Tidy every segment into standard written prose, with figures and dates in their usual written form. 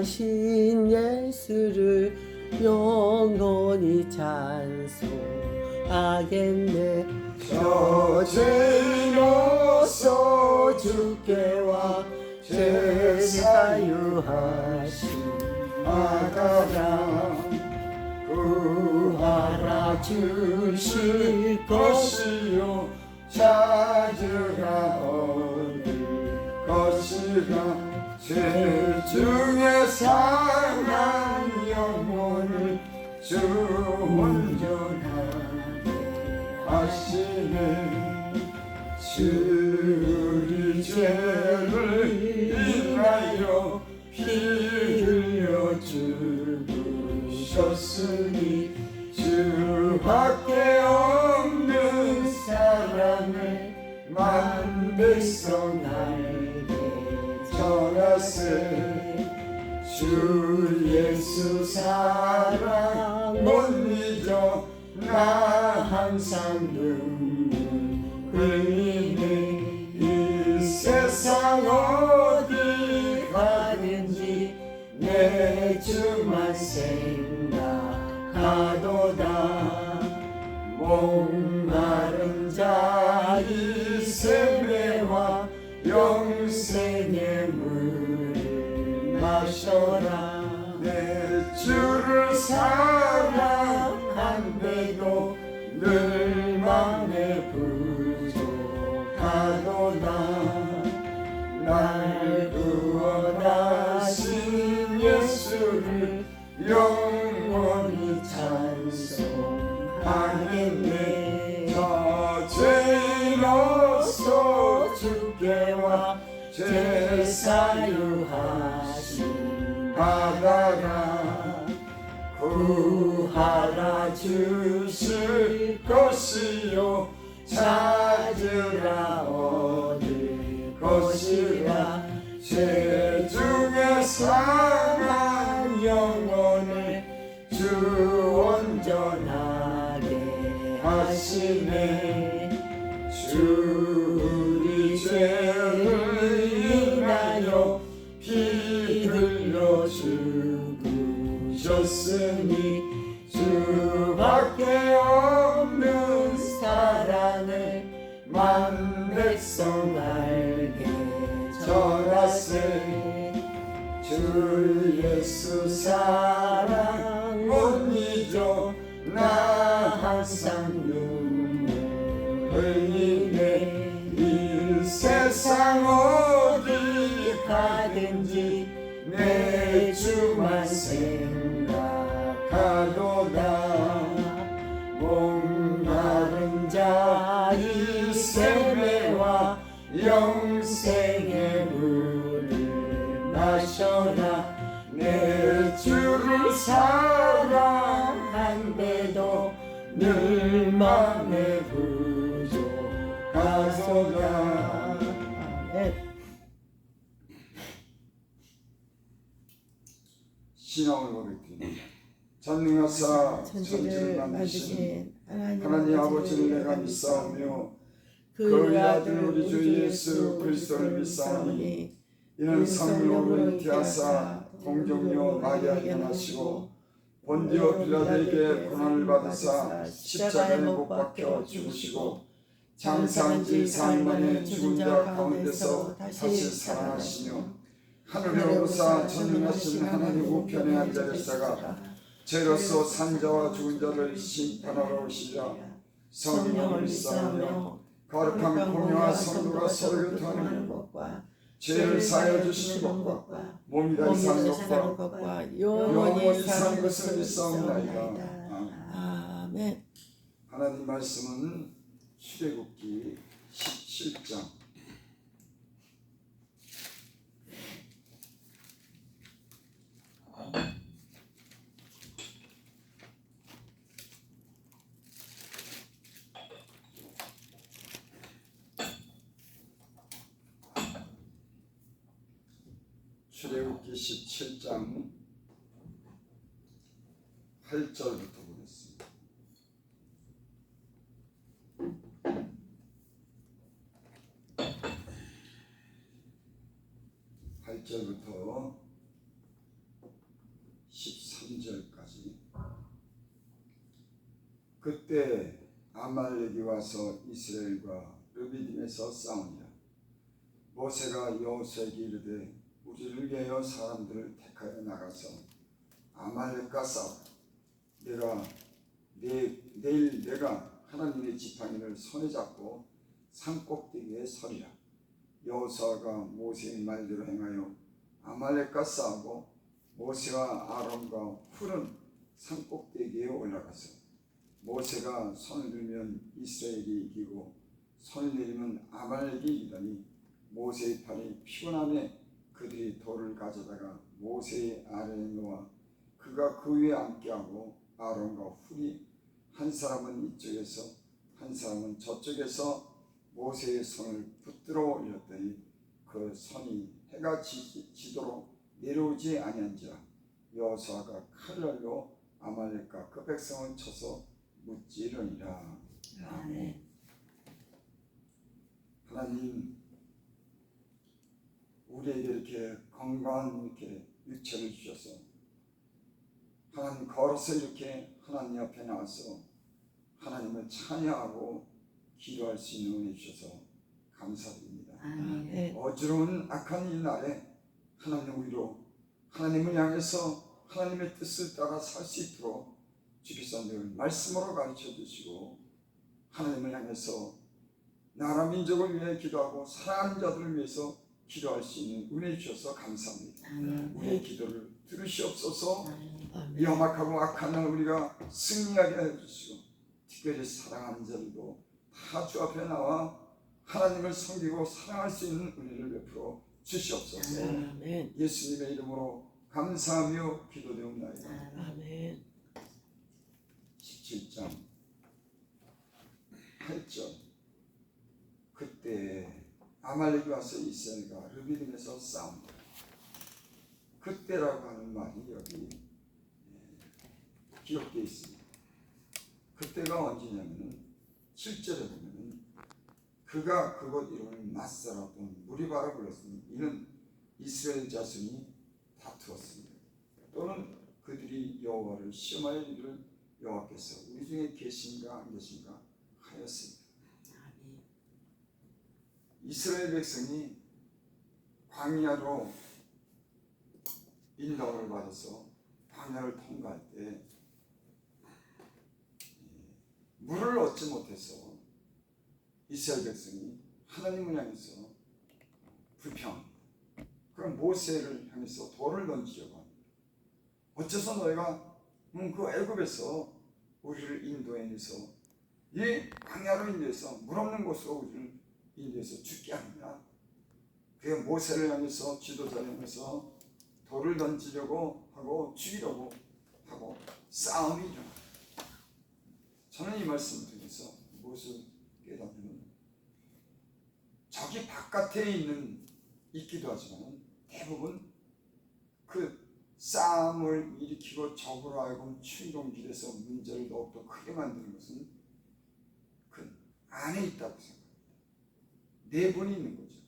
하신 예수를 영원히 찬송하겠네. 저 죄인으로서 주께와 제사유하신 아가라 구하라 주실 것이요 찾으라 얻을 것이라. 죄 중에 상한 영혼을 주 온전하게 하시네. 주 우리 죄를 인하여 피 흘려 죽으셨으니 주밖에 없는 사랑을 만 백성 알게 전하세. 주 예수 사랑 못 잊어 나 항상 눈물 흘리네. 이 세상 어디 가든지 내 주만 생각하도다. 목마른 자 이 세매와 영생의 물을 마셔라. 내 주를 사랑한데도 늘 맘에 부족하도다. 날 구원하신 예수를 영원히 찬송하겠네. 저 죄인으로서 주께와 제사유하신 바다라 구하라 주실 것이요 찾으라 얻을 것이라. 죄 중에 상한 영혼을 주 온전하게 하시네. 주 우리 죄를 인하여 피 흘려 죽으셨으니 주밖에 없는 사랑을 만 백성 알게 전하세. 주 예수 사랑 못 잊어 나 항상 눈물 흘리네. 이 세상 어디 가든지 내 주만 생각하도다. 목마른 자 이 세매와 영생의 물을 마셔라. 내 주를 사랑한데도 늘 맘에 부족하소다. 신앙을 고백드립니다. 전능하사 천지를 만드신 하나님 아버지를 내가 믿사오며 그 아들 우리 주 예수 그리스도를 믿사오니 이는 성령으로 잉태하사 동정녀 마리아에게 나시고 본디오 빌라도에게 고난을 받으사 십자가에 못 박혀 죽으시고 장사한 지 4일 만에 죽은 자 가운데서 다시 살아나시며 하늘에 오르사 전능하신 하나님 우편에 앉아 계시다가 죄로서 산자와 죽은 자를 심판하러 오시리라. 성령을 믿사오며 거룩한 공의와 성도가 서로 교통하는 것과 죄를 사하여 주시는 것과 몸이 다시 사는 것과 영원히 사는 것을 믿사옵나이다. 아멘. 하나님 말씀은 출애굽기 17장 출애굽기 17장 8절부터 보겠습니다. 그때 아말렉이 와서 이스라엘과 르비딤에서 싸우니라. 모세가 여호수아에게 이르되 우리를 위하여 사람들을 택하여 나가서 아말렉과 싸우라. 내일 내가 하나님의 지팡이를 손에 잡고 산꼭대기에 서리라. 여호수아가 모세의 말대로 행하여 아말렉과 싸우고 모세와 아론과 훌은 산꼭대기에 올라가서 모세가 손을 들면 이스라엘이 이기고 손을 내리면 아말렉이 이기더니 모세의 팔이 피곤함에 그들이 돌을 가져다가 모세의 아래에 놓아 그가 그 위에 앉게 하고 아론과 훌이 한 사람은 이쪽에서 한 사람은 저쪽에서 모세의 손을 붙들어 올렸더니 그 손이 해가 지도록 내려오지 아니한지라. 여호수아가 칼날로 아말렉과 그 백성을 쳐서 무찌르니라. 아멘. 하나님, 우리에게 이렇게 건강한 이렇게 육체를 주셔서 하나님 걸어서 이렇게 하나님 앞에 나와서 하나님을 찬양하고 기도할 수 있는 은혜 주셔서 감사드립니다. 아멘. 어지러운 악한 이 날에 하나님 우리로 하나님을 향해서 하나님의 뜻을 따라 살 수 있도록 주께서 늘 말씀으로 가르쳐 주시고 하나님을 향해서 나라 민족을 위해 기도하고 사랑하는 자들을 위해서 기도할 수 있는 은혜 주셔서 감사합니다. 우리의 기도를 들으시옵소서. 이 험악하고 악한 날 우리가 승리하게 해주시고 특별히 사랑하는 자들도 다 주 앞에 나와 하나님을 섬기고 사랑할 수 있는 은혜를 베풀어 주시옵소서. 아멘. 예수님의 이름으로 감사하며 기도되옵나이다. 아멘. 17장 8절. 그때 아말렉이 와서 이스라엘과 르비딤에서 싸운다. 그때라고 하는 말이 여기 기록되어 있습니다. 그때가 언제냐면은 7절에 보면은 그가 그곳 이름을 마사라돈 무리바라 불렀으니 이는 이스라엘 자손이 다투었습니다. 또는 그들이 여호와를 시험하여 이르기를 여호와께서 우리 중에 계신가 안 계신가 하였습니다. 이스라엘 백성이 광야로 인도를 받아서 광야를 통과할 때 물을 얻지 못해서 이스라엘 백성이 하나님을 향해서 불평합니다. 그럼 모세를 향해서 돌을 던지려고 합니다. 어째서 너희가 그 애굽에서 우리를 인도해내서 이 광야로 인도해서 물 없는 곳으로 우리를 인도해서 죽게 하느냐. 그게 모세를 향해서 지도자를 향해서 돌을 던지려고 하고 죽이려고 하고 싸움이 일어납니다. 저는 이 말씀을 통해서 무엇을 깨닫냐면 저기 바깥에 있기도 하지만 대부분 그 싸움을 일으키고 적으로 하여금 충동질에서 문제를 더욱더 크게 만드는 것은 그 안에 있다고 생각합니다. 내분이 있는 거죠.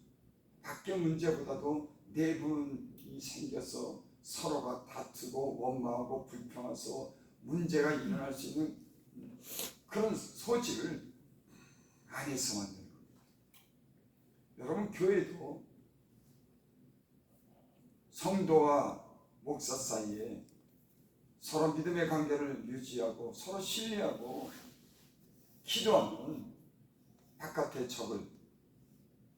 밖의 문제보다도 내분이 생겨서 서로가 다투고 원망하고 불평해서 문제가 일어날 수 있는 그런 소지를 안에서 만드는 겁니다. 여러분, 교회도 성도와 목사 사이에 서로 믿음의 관계를 유지하고 서로 신뢰하고 기도하면 바깥의 적을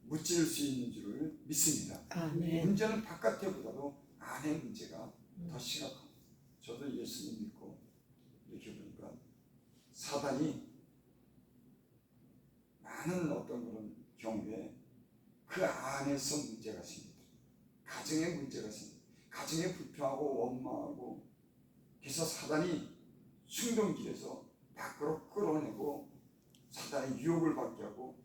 무찌를 수 있는 줄을 믿습니다. 아멘. 문제는 바깥에보다도 안의 문제가 더 심각합니다. 저도 예수님 믿고 이렇게 보니까 사단이 많은 어떤 그런 경우에 그 안에서 문제가 생깁니다. 가정에 문제가 생깁니다. 가정에 불평하고 원망하고 그래서 사단이 충동질에서 밖으로 끌어내고 사단의 유혹을 받게 하고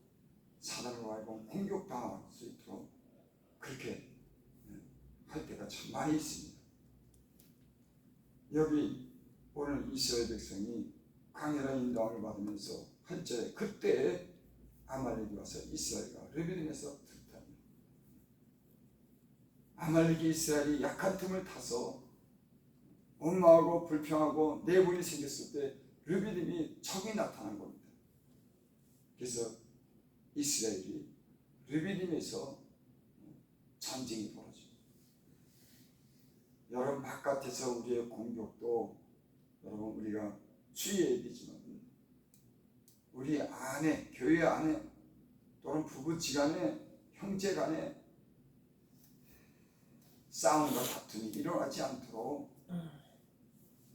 사단을 하여금 공격당할 수 있도록 그렇게 할 때가 참 많이 있습니다. 여기 오늘 이스라엘 백성이 광야의 인도함을 받으면서 8절에 그때 아말렉이 와서 이스라엘과 르비딤에서 들었다니. 아말렉이 이스라엘이 약한 틈을 타서 원망하고 불평하고 내분이 생겼을 때 르비딤이 적이 나타난 겁니다. 그래서 이스라엘이 르비딤에서 전쟁이 벌어집니다. 여러분 바깥에서 우리의 공격도 여러분 우리가 주의해야 되지만 우리 안에 교회 안에 또는 부부지간에 형제간에 싸움과 다툼이 일어나지 않도록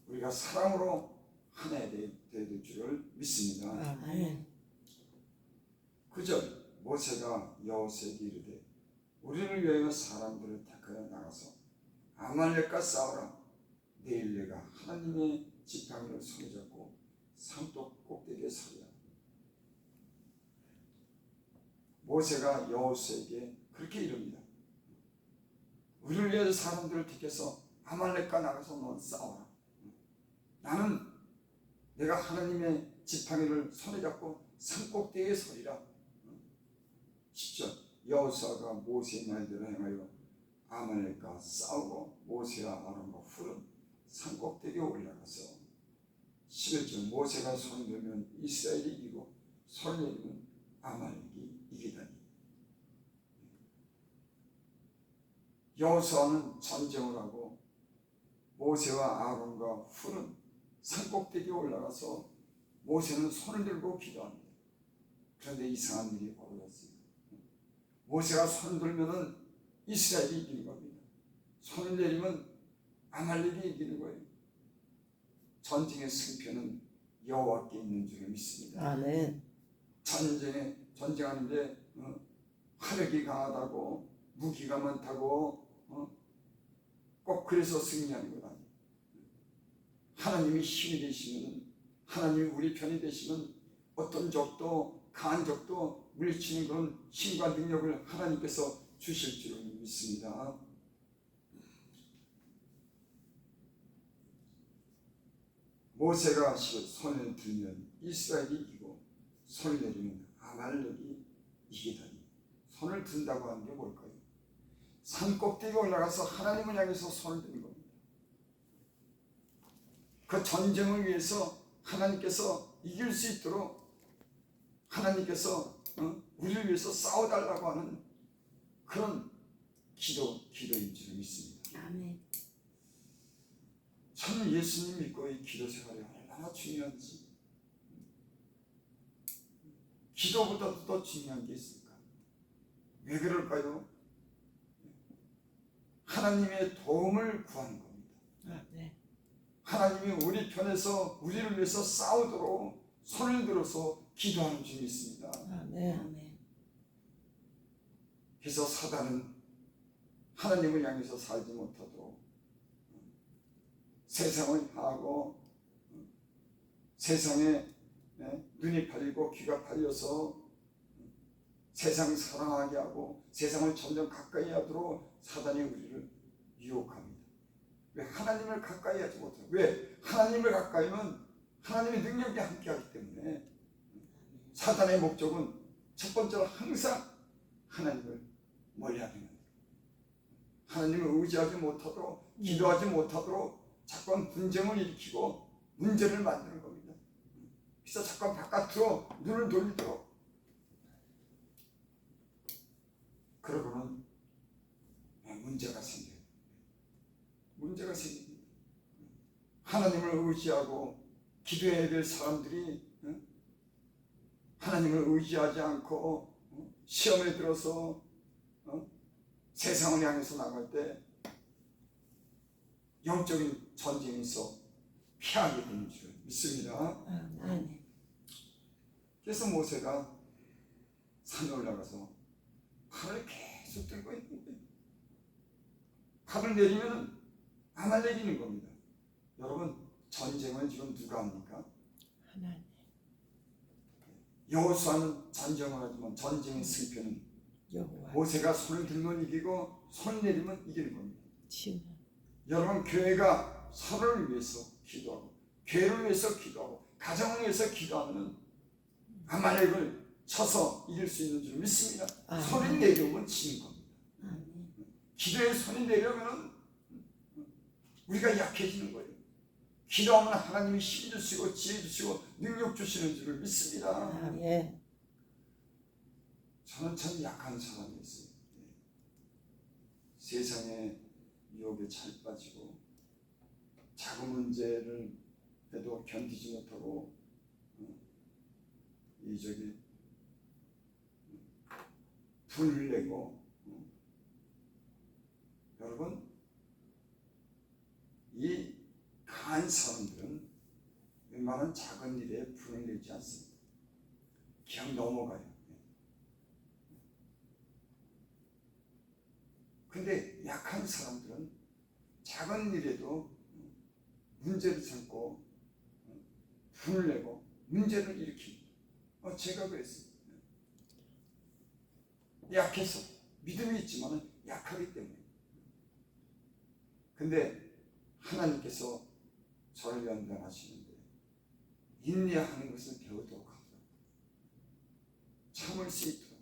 우리가 사랑으로 하나야 될 줄을 믿습니다. 아멘. 9절 모세가 여호수아에게 이르되 우리를 위하여 사람들을 택하여 나가서 아말렉과 싸우라. 내일 내가 하나님의 지팡이를 손에 잡고 산독 꼭대기에 서리라. 모세가 여호수아에게 그렇게 이릅니다. 우리를 위해서 사람들을 택해서 아말렉과 나가서 넌 싸워라. 나는 내가 하나님의 지팡이를 손에 잡고 산 꼭대기에 서리라. 10절 여호수아가 모세의 말대로 행하여 아말렉과 싸우고 모세와 아론과 훌은 산 꼭대기에 올라가서 11절 모세가 손을 들면 이스라엘이 이기고 손을 내리면 아말렉이 이기다니. 여호수아는 전쟁을 하고 모세와 아론과 훌은 산 꼭대기에 올라가서 모세는 손을 들고 기도합니다. 그런데 이상한 일이 벌어졌어요. 모세가 손을 들면은 이스라엘이 이기는 겁니다. 손을 내리면 아말렉이 이기는 거예요. 전쟁의 승패는 여호와께 있는 줄을 믿습니다. 아멘. 전쟁하는데 화력이 강하다고 무기가 많다고 꼭 그래서 승리하는 것 아니에요. 하나님이 힘이 되시면 하나님이 우리 편이 되시면 어떤 적도 강한 적도 물리치는 그런 힘과 능력을 하나님께서 주실 줄을 믿습니다. 모세가 손을 들면 이스라엘이 이기고 손을 내리면 아말렉이 이기다니. 손을 든다고 하는 게 뭘까요? 산 꼭대기에 올라가서 하나님을 향해서 손을 드는 겁니다. 그 전쟁을 위해서 하나님께서 이길 수 있도록 하나님께서 우리를 위해서 싸워달라고 하는 그런 기도인 줄 믿습니다. 아멘. 저는 예수님 믿고 이 기도 생활이 얼마나 중요한지, 기도보다도 더 중요한 게 있을까? 왜 그럴까요? 하나님의 도움을 구하는 겁니다. 네. 하나님이 우리 편에서 우리를 위해서 싸우도록 손을 들어서 기도하는 줄 믿습니다. 아멘. 그래서 사단은 하나님을 향해서 살지 못하도록 세상을 향하고 세상에 눈이 팔리고 귀가 팔려서 세상을 사랑하게 하고 세상을 점점 가까이 하도록 사단이 우리를 유혹합니다. 왜 하나님을 가까이 하지 못해요? 왜? 하나님을 가까이 하면 하나님의 능력이 함께하기 때문에. 사단의 목적은 첫 번째로 항상 하나님을 멀리하게 만들어요. 하나님을 의지하지 못하도록, 기도하지 못하도록 자꾸 분쟁을 일으키고 문제를 만드는 겁니다. 그래서 자꾸 바깥으로 눈을 돌리도록. 그러고는 문제가 생겨요. 문제가 생깁니다. 하나님을 의지하고 기도해야 될 사람들이 하나님을 의지하지 않고 시험에 들어서 세상을 향해서 나갈 때 영적인 전쟁에서 피하게 되는 줄 믿습니다. 아멘. 그래서 모세가 산에 올라가서 칼을 계속 들고 있는 거예요. 칼을 내리면 아말렉이 이기는 겁니다. 여러분, 전쟁은 지금 누가 합니까? 하나님. 여호수아는 전쟁을 하지만 전쟁의 승패는 여호와. 모세가 손을 들면 이기고 손을 내리면 이기는 겁니다. 치유. 여러분, 교회가 서로를 위해서 기도하고 교회를 위해서 기도하고 가정을 위해서 기도하면 아말렉을 쳐서 이길 수 있는 줄 믿습니다. 손이 내려오면 지는 겁니다. 기도에 손이 내려오면 우리가 약해지는 거예요. 기도하면 하나님이 힘 주시고 지혜 주시고 능력 주시는 줄을 믿습니다. 아멘. 저는 참 약한 사람이었어요. 세상에 유혹에 잘 빠지고 작은 문제를 해도 견디지 못하고 분을 내고 여러분 이 강한 사람들은 웬만한 작은 일에 분을 내지 않습니다. 그냥 넘어가요. 근데 약한 사람들은 작은 일에도 문제를 삼고 분을 내고 문제를 일으킵니다. 제가 그랬어요. 약해서 믿음이 있지만 약하기 때문에. 근데 하나님께서 저를 연단하시는데 인내하는 것을 배우도록 하더라고요. 참을 수 있도록.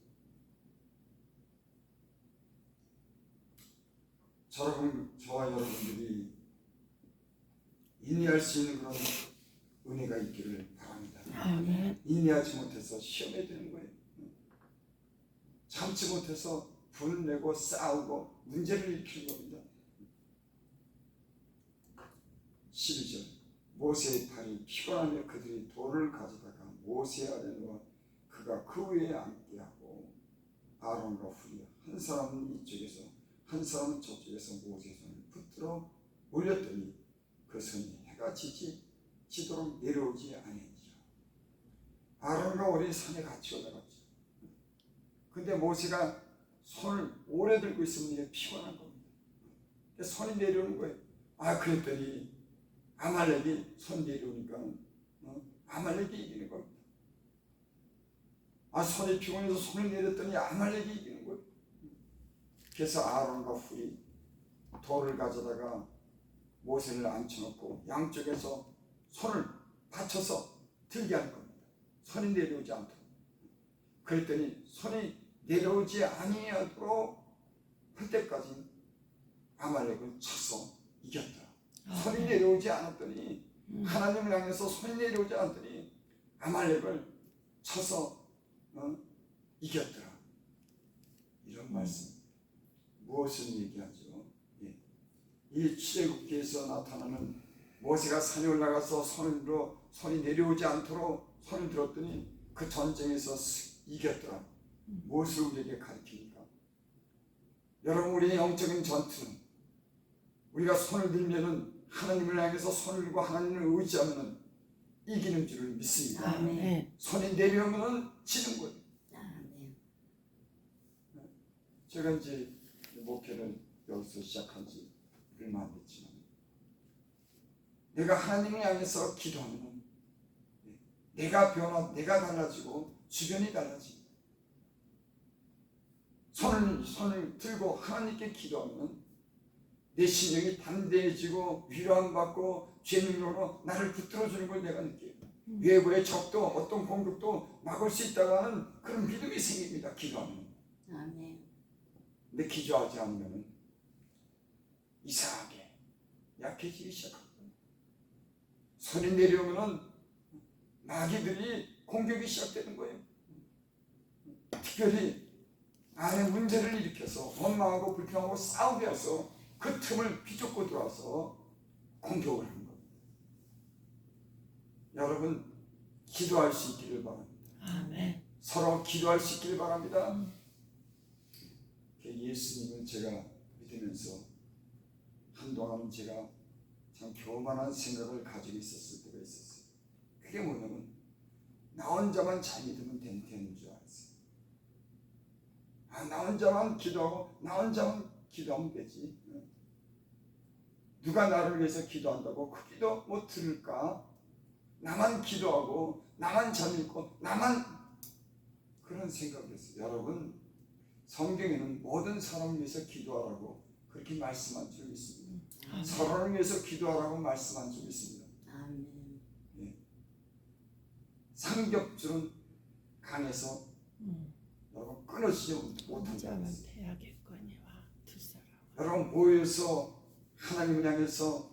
저와 여러분들이 인내할 수 있는 그런 은혜가 있기를 바랍니다. 아멘. 인내하지 못해서 시험에 드는 거예요. 참지 못해서 분을 내고 싸우고 문제를 일으키는 겁니다. 12절 모세의 팔이 피곤하며 그들이 돌을 가져다가 모세 아래 놓아 그가 그 위에 앉게 하고 아론과 훌이 한 사람은 이쪽에서 한 사람은 저쪽에서 모세의 손을 붙들어 올렸더니 그 손이 해가 지도록 내려오지 아니하니라. 아론과 훌이 산에 같이 올라갔죠. 근데 모세가 손을 오래 들고 있으면 이게 피곤한 겁니다. 손이 내려오는 거예요. 그랬더니 아말렉이 손 내려오니까 아말렉이 이기는 겁니다. 손이 피곤해서 손을 내렸더니 아말렉이 이기는 거예요. 그래서 아론과 훌이 돌을 가져다가 모세를 앉혀놓고 양쪽에서 손을 받쳐서 들게 할 겁니다. 손이 내려오지 않도록. 그랬더니 손이 내려오지 아니하도록 할 때까지 아말렉을 쳐서 이겼다. 손이 내려오지 않았더니 하나님을 향해서 손이 내려오지 않았더니 아말렉을 쳐서 이겼더라. 이런 말씀. 무엇을 얘기하죠? 이 출애굽기에서 나타나는 모세가 산에 올라가서 손이 내려오지 않도록 손을 들었더니 그 전쟁에서 이겼더라. 무엇을 우리에게 가르칩니까? 여러분, 우리의 영적인 전투는 우리가 손을 들면은 하나님을 향해서 손을 들고 하나님을 의지하면은 이기는 줄을 믿습니다. 아멘. 손이 내려오면은 지는 거예요. 아멘. 제가 이제 목회를 여기서 시작한 지 얼마 안 됐지만 내가 하나님을 향해서 기도하면 내가 달라지고 주변이 달라집니다. 손을 들고 하나님께 기도하면 내 심령이 담대해지고 위로함 받고 죄능력으로 나를 붙들어주는 걸 내가 느껴요. 외부의 적도 어떤 공격도 막을 수 있다고 하는 그런 믿음이 생깁니다. 기도하면. 아멘. 근데 기도하지 않으면 이상하게 약해지기 시작합니다. 손이 내려오면 마귀들이 공격이 시작되는 거예요. 특별히 안에 문제를 일으켜서 원망하고 불평하고 싸우게 해서 그 틈을 비좁고 들어와서 공격을 하는 겁니다. 여러분, 기도할 수 있기를 바랍니다. 아멘. 서로 기도할 수 있기를 바랍니다. 예수님을 제가 믿으면서 한동안은 제가 참 교만한 생각을 가지고 있었을 때가 있었어요. 그게 뭐냐면 나 혼자만 잘 믿으면 되는 줄 알았어요. 나 혼자만 기도하고 나 혼자만 기도하면 되지. 누가 나를 위해서 기도한다고 그 기도 못 들을까? 나만 기도하고 나만 잘 믿고 나만 그런 생각이었어요. 여러분, 성경에는 모든 사람을 위해서 기도하라고 그렇게 말씀한 적이 있습니다. 서로를 위해서 기도하라고 말씀한 적이 있습니다. 아멘. 삼겹줄은 강해서 여러분 끊어지지 못한다. 자만 패하겠거니와 두 사람. 여러분 모여서 하나님을 향해서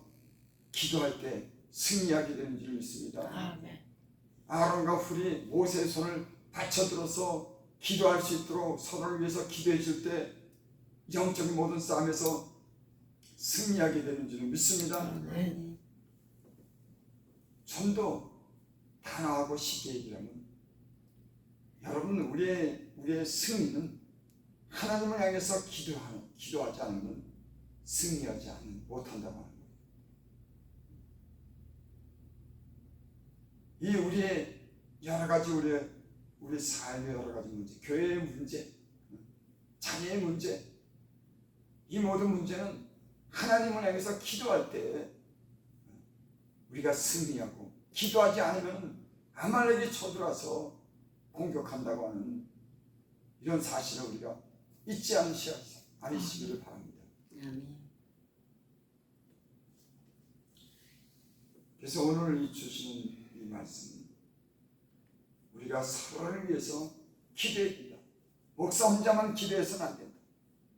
기도할 때 승리하게 되는 줄 믿습니다. 아멘. 아론과 훌이 모세의 손을 받쳐들어서 기도할 수 있도록 서로를 위해서 기도해 줄 때 영적인 모든 싸움에서 승리하게 되는 줄 믿습니다. 아멘. 좀 더 단호하고 쉽게 얘기하면 여러분 우리의 승리는 하나님을 향해서 기도하지 않으면 승리하지 못한다고 하는 거예요. 이 우리의 여러 가지 우리 삶의 여러 가지 문제, 교회의 문제, 자녀의 문제, 이 모든 문제는 하나님을 향해서 기도할 때 우리가 승리하고 기도하지 않으면 아말렉이 쳐들어와서 공격한다고 하는 이런 사실을 우리가 잊지 않으시기를 바랍니다. 아멘. 그래서 오늘 이 주시는 이 말씀은 우리가 서로를 위해서 기도해야 된다. 목사 혼자만 기도해서는 안 된다.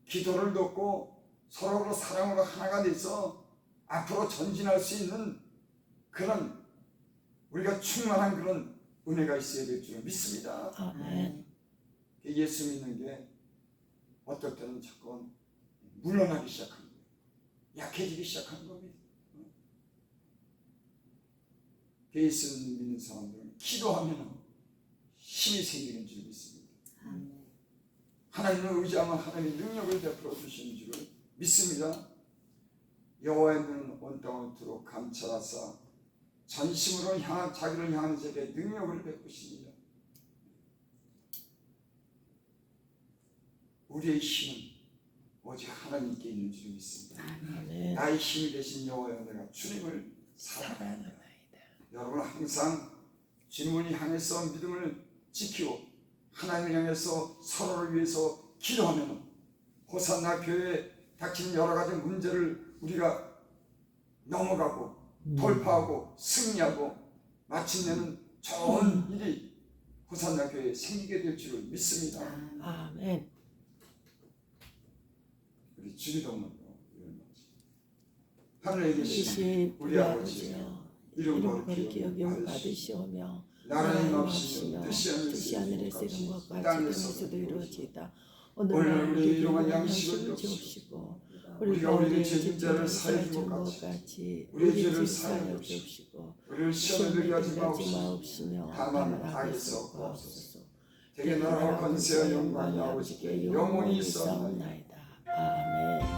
기도를 돕고 서로로 사랑으로 하나가 돼서 앞으로 전진할 수 있는 그런 우리가 충만한 그런 은혜가 있어야 될 줄 믿습니다. 아멘. 예수 믿는 게 어떨 때는 자꾸 물러나기 시작하는 거예요. 약해지기 시작하는 겁니다. 예수 믿는 사람들은 기도하면 힘이 생기는 줄 믿습니다. 아멘. 하나님을 의지하면 하나님의 능력을 베풀어 주시는 줄을 믿습니다. 여호와의 눈은 온 땅을 두루 감찰하사 전심으로 자기를 향하는 자에게 능력을 베푸십니다. 우리의 힘은 오직 하나님께 있는 줄 믿습니다. 아멘. 나의 힘이 되신 여호와여 내가 주님을 사랑합니다. 여러분 항상 주님을 향해서 믿음을 지키고 하나님을 향해서 서로를 위해서 기도하면 호산나 교회에 닥치는 여러 가지 문제를 우리가 넘어가고 돌파하고 승리하고 마침내는 좋은 일이 호산나 교회에 생기게 될 줄을 믿습니다. 아멘. 우리 주기도문으로 하늘에 계신 계신 우리 아버지여 이름 거룩히 여김을 받으시오. 받으시오며 나라의 나라의 맙시며 맙시며 뜻이 하늘에서 이룬 것 같이 땅에서도 이루어지이다. 오늘 오늘 우리의 우리에게 일용할 일용할 양식을 양식을 주옵시고 주옵시고 우리가 우리의 죄인자를 사하여 사해 준 준 것 것 같이 같이 우리의 우리 죄를 죄를 사하여 사하여 주옵시고 주옵시고 우리를 시험에 시험에 들게 하지 들게 하지 마옵시고 마옵시며 다만 다만 악에서 악에서 구하옵소서. 구하옵소서. 대개 나라와 권세와 영광이 아버지께 영원히 있사옵나이다. 있사옵나이다. 아멘.